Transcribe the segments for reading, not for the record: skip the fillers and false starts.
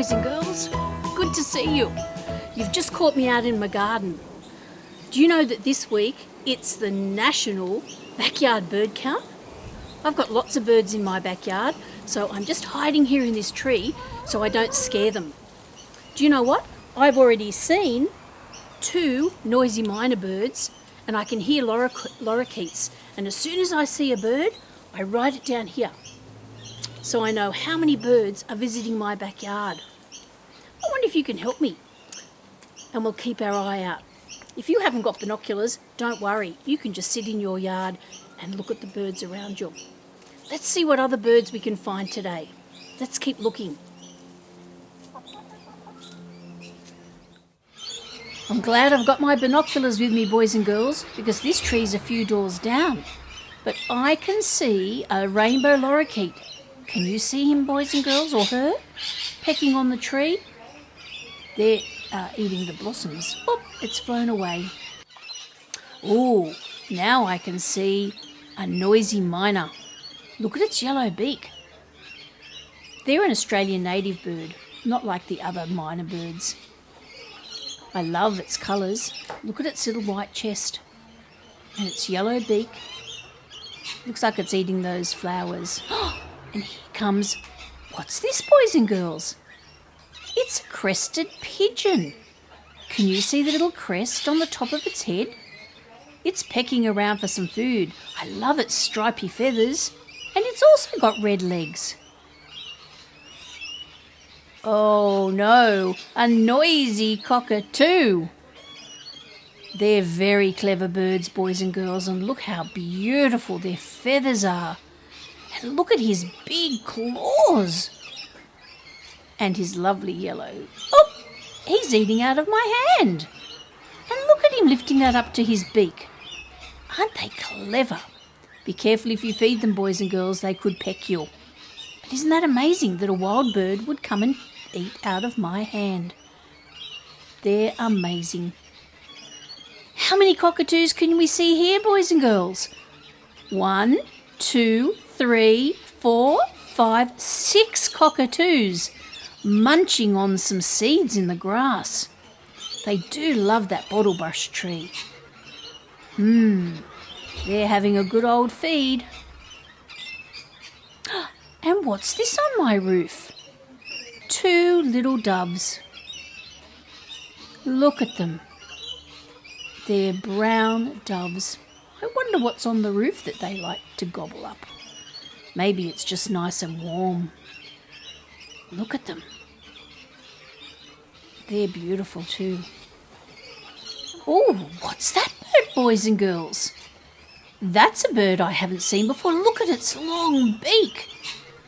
boys and girls. Good to see you. You've just caught me out in my garden. Do you know that this week it's the National Backyard Bird Count? I've got lots of birds in my backyard, so I'm just hiding here in this tree so I don't scare them. Do you know what? I've already seen 2 noisy myna birds, and I can hear lorikeets. And as soon as I see a bird, I write it down here, so I know how many birds are visiting my backyard. I wonder if you can help me, and we'll keep our eye out. If you haven't got binoculars, don't worry. You can just sit in your yard and look at the birds around you. Let's see what other birds we can find today. Let's keep looking. I'm glad I've got my binoculars with me, boys and girls, because this tree's a few doors down. But I can see a rainbow lorikeet. Can you see him, boys and girls, or her? Pecking on the tree. They're eating the blossoms. Oh, it's flown away. Oh, now I can see a noisy myna. Look at its yellow beak. They're an Australian native bird, not like the other myna birds. I love its colours. Look at its little white chest and its yellow beak. Looks like it's eating those flowers. And here comes, what's this, boys and girls? It's a crested pigeon. Can you see the little crest on the top of its head? It's pecking around for some food. I love its stripy feathers. And it's also got red legs. Oh no, a noisy cockatoo. They're very clever birds, boys and girls, and look how beautiful their feathers are. And look at his big claws. And his lovely yellow. Oh, he's eating out of my hand. And look at him lifting that up to his beak. Aren't they clever? Be careful if you feed them, boys and girls, they could peck you. But isn't that amazing that a wild bird would come and eat out of my hand? They're amazing. How many cockatoos can we see here, boys and girls? 1, 2, 3, 4, 5, 6 cockatoos munching on some seeds in the grass. They do love that bottlebrush tree. They're having a good old feed. And what's this on my roof? 2 little doves. Look at them. They're brown doves. I wonder what's on the roof that they like to gobble up. Maybe it's just nice and warm. Look at them. They're beautiful too. Oh, what's that bird, boys and girls? That's a bird I haven't seen before. Look at its long beak.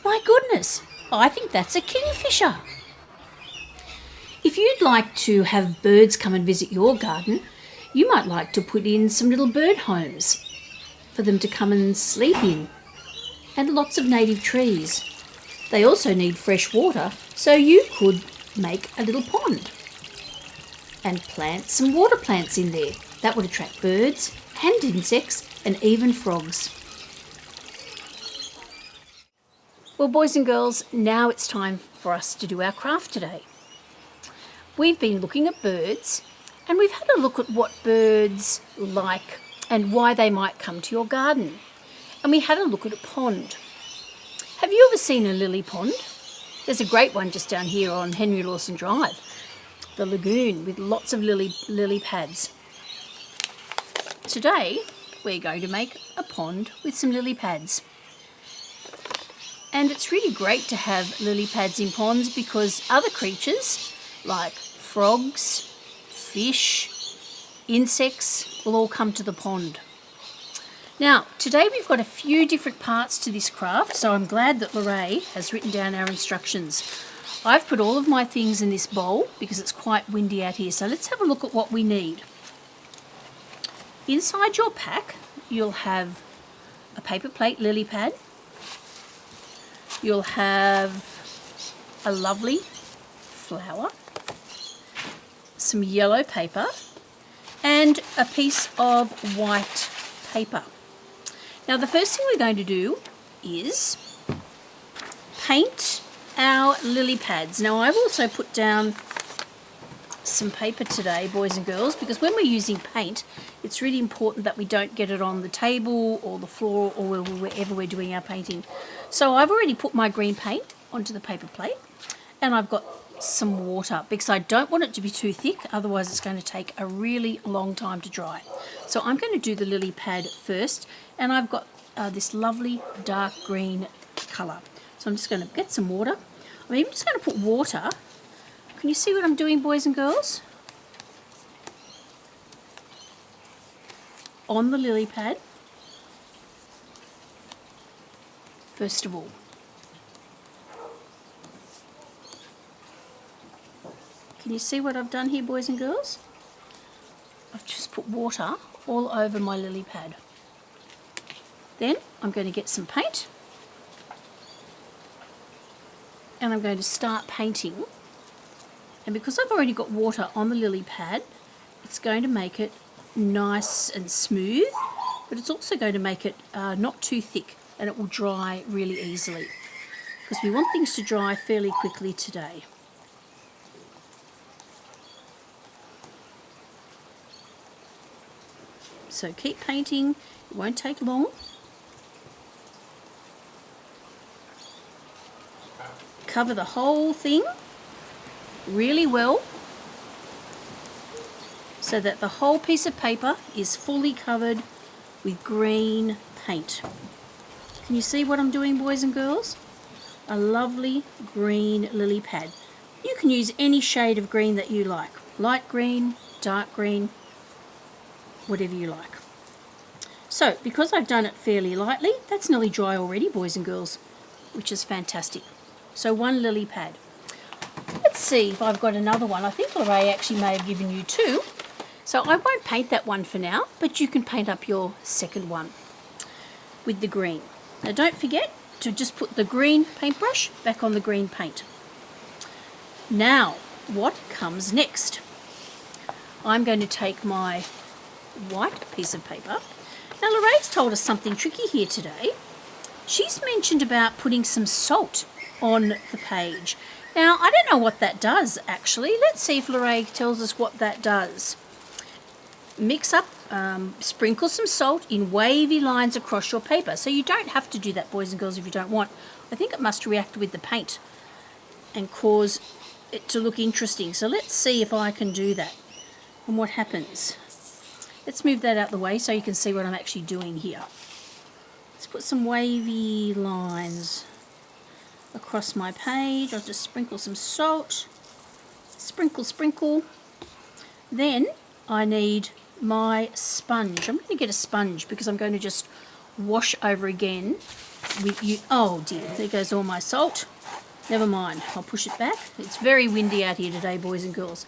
My goodness, I think that's a kingfisher. If you'd like to have birds come and visit your garden, you might like to put in some little bird homes for them to come and sleep in, and lots of native trees. They also need fresh water, so you could make a little pond and plant some water plants in there. That would attract birds and insects and even frogs. Well, boys and girls, now it's time for us to do our craft today. We've been looking at birds, and we've had a look at what birds like and why they might come to your garden. And we had a look at a pond. Have you ever seen a lily pond? There's a great one just down here on Henry Lawson Drive, the lagoon with lots of lily pads. Today, we're going to make a pond with some lily pads. And it's really great to have lily pads in ponds because other creatures like frogs, fish, insects will all come to the pond. Now, today we've got a few different parts to this craft, so I'm glad that Lorraine has written down our instructions. I've put all of my things in this bowl because it's quite windy out here, so let's have a look at what we need. Inside your pack, you'll have a paper plate lily pad. You'll have a lovely flower, some yellow paper, and a piece of white paper. Now the first thing we're going to do is paint our lily pads. Now I've also put down some paper today, boys and girls, because when we're using paint, it's really important that we don't get it on the table or the floor or wherever we're doing our painting. So I've already put my green paint onto the paper plate, and I've got some water because I don't want it to be too thick, otherwise it's going to take a really long time to dry. So I'm going to do the lily pad first, and I've got this lovely dark green colour. So I'm just going to get some water. I'm even just going to put water. Can you see what I'm doing, boys and girls? On the lily pad, first of all. Can you see what I've done here, boys and girls? I've just put water all over my lily pad. Then I'm going to get some paint, and I'm going to start painting. And because I've already got water on the lily pad, it's going to make it nice and smooth, but it's also going to make it not too thick, and it will dry really easily because we want things to dry fairly quickly today. So keep painting, it won't take long. Cover the whole thing really well so that the whole piece of paper is fully covered with green paint. Can you see what I'm doing, boys and girls? A lovely green lily pad. You can use any shade of green that you like. Light green, dark green, whatever you like. So because I've done it fairly lightly, that's nearly dry already, boys and girls, which is fantastic. So one lily pad. Let's see if I've got another one. I think Lorraine actually may have given you two. So I won't paint that one for now, but you can paint up your second one with the green. Now don't forget to just put the green paintbrush back on the green paint. Now, what comes next? I'm going to take my white piece of paper. Now Lorraine's told us something tricky here today. She's mentioned about putting some salt on the page. Now, I don't know what that does, actually. Let's see if Lorraine tells us what that does. Mix up, sprinkle some salt in wavy lines across your paper. So you don't have to do that, boys and girls, if you don't want. I think it must react with the paint and cause it to look interesting. So let's see if I can do that and what happens. Let's move that out the way so you can see what I'm actually doing here. Let's put some wavy lines across my page. I'll just sprinkle some salt. Sprinkle, sprinkle. Then I need my sponge. I'm going to get a sponge because I'm going to just wash over again with you. Oh dear, there goes all my salt. Never mind, I'll push it back. It's very windy out here today, boys and girls.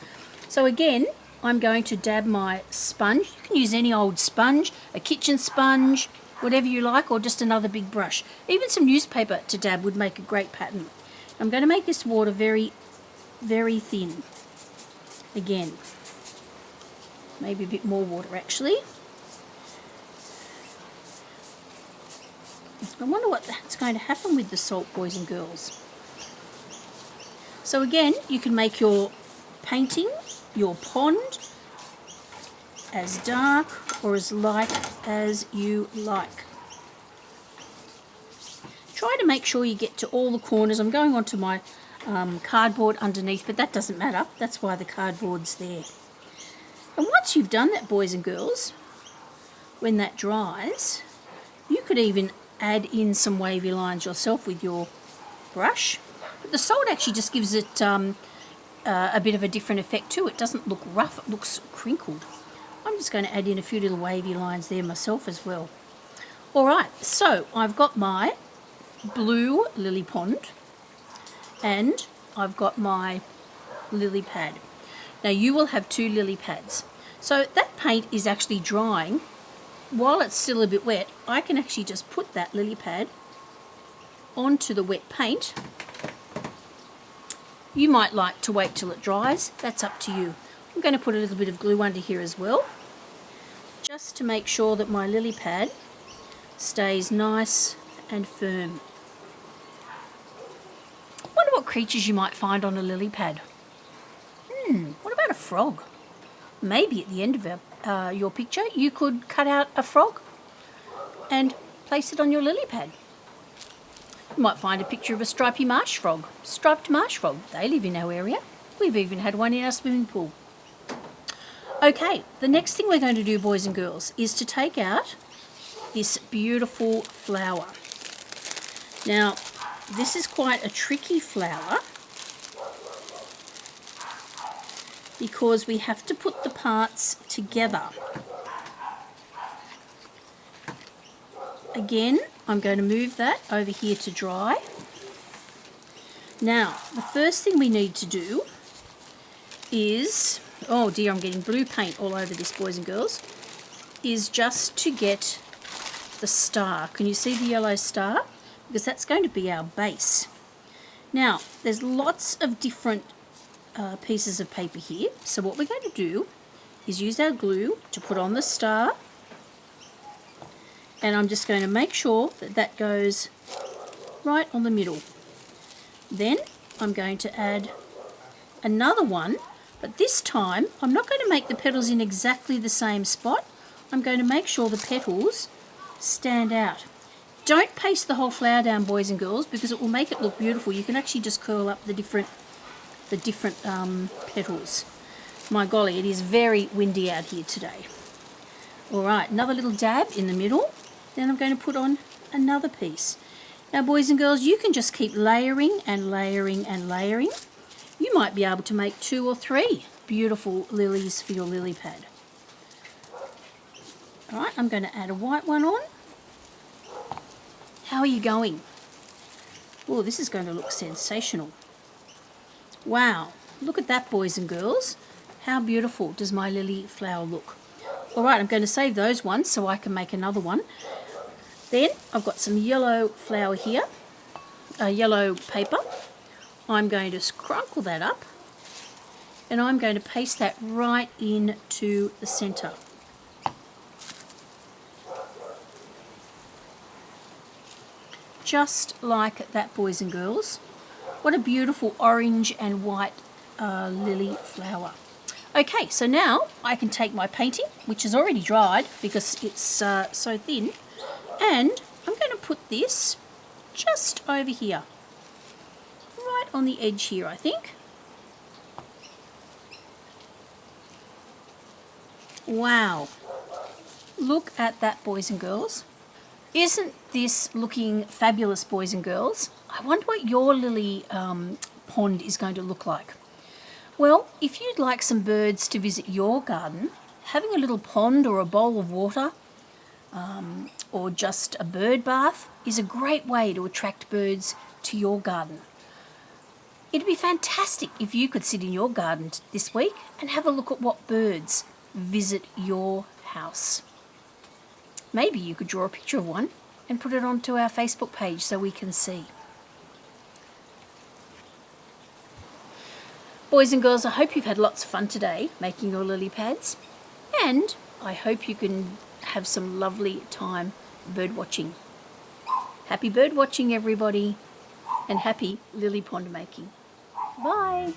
So again, I'm going to dab my sponge. You can use any old sponge, a kitchen sponge, whatever you like, or just another big brush. Even some newspaper to dab would make a great pattern. I'm going to make this water very, very thin. Again, maybe a bit more water actually. I wonder what's going to happen with the salt, boys and girls. So again, you can make your painting, your pond, as dark or as light as you like. Try to make sure you get to all the corners. I'm going onto my cardboard underneath, but that doesn't matter. That's why the cardboard's there. And once you've done that, boys and girls, when that dries, you could even add in some wavy lines yourself with your brush. But the salt actually just gives it a bit of a different effect too. It doesn't look rough, it looks crinkled. I'm just going to add in a few little wavy lines there myself as well. Alright, so I've got my blue lily pond and I've got my lily pad. Now you will have two lily pads. So that paint is actually drying. While it's still a bit wet, I can actually just put that lily pad onto the wet paint. You might like to wait till it dries, that's up to you. I'm going to put a little bit of glue under here as well, just to make sure that my lily pad stays nice and firm. I wonder what creatures you might find on a lily pad. What about a frog? Maybe at the end of your picture you could cut out a frog and place it on your lily pad. You might find a picture of a striped marsh frog. They live in our area. We've even had one in our swimming pool. Okay, the next thing we're going to do, boys and girls, is to take out this beautiful flower. Now, this is quite a tricky flower because we have to put the parts together. Again, I'm going to move that over here to dry. Now, the first thing we need to do is, oh dear, I'm getting blue paint all over this, boys and girls, is just to get the star. Can you see the yellow star? Because that's going to be our base. Now, there's lots of different pieces of paper here. So what we're going to do is use our glue to put on the star. And I'm just going to make sure that that goes right on the middle. Then I'm going to add another one, but this time I'm not going to make the petals in exactly the same spot. I'm going to make sure the petals stand out. Don't paste the whole flower down, boys and girls, because it will make it look beautiful. You can actually just curl up the different petals. My golly, it is very windy out here today. All right, another little dab in the middle. Then I'm going to put on another piece. Now, boys and girls, you can just keep layering and layering and layering. You might be able to make 2 or 3 beautiful lilies for your lily pad. All right, I'm going to add a white one on. How are you going? Oh, this is going to look sensational. Wow, look at that, boys and girls. How beautiful does my lily flower look? All right, I'm going to save those ones so I can make another one. Then I've got some yellow flower here, yellow paper. I'm going to scrunkle that up and I'm going to paste that right into the centre. Just like that, boys and girls. What a beautiful orange and white lily flower. Okay, so now I can take my painting, which is already dried because it's so thin, and I'm going to put this just over here, right on the edge here, I think. Wow, look at that, boys and girls. Isn't this looking fabulous, boys and girls? I wonder what your lily pond is going to look like. Well, if you'd like some birds to visit your garden, having a little pond or a bowl of water or just a bird bath is a great way to attract birds to your garden. It'd be fantastic if you could sit in your garden this week and have a look at what birds visit your house. Maybe you could draw a picture of one and put it onto our Facebook page so we can see. Boys and girls, I hope you've had lots of fun today making your lily pads, and I hope you can have some lovely time bird watching. Happy bird watching, everybody, and happy lily pond making. Bye.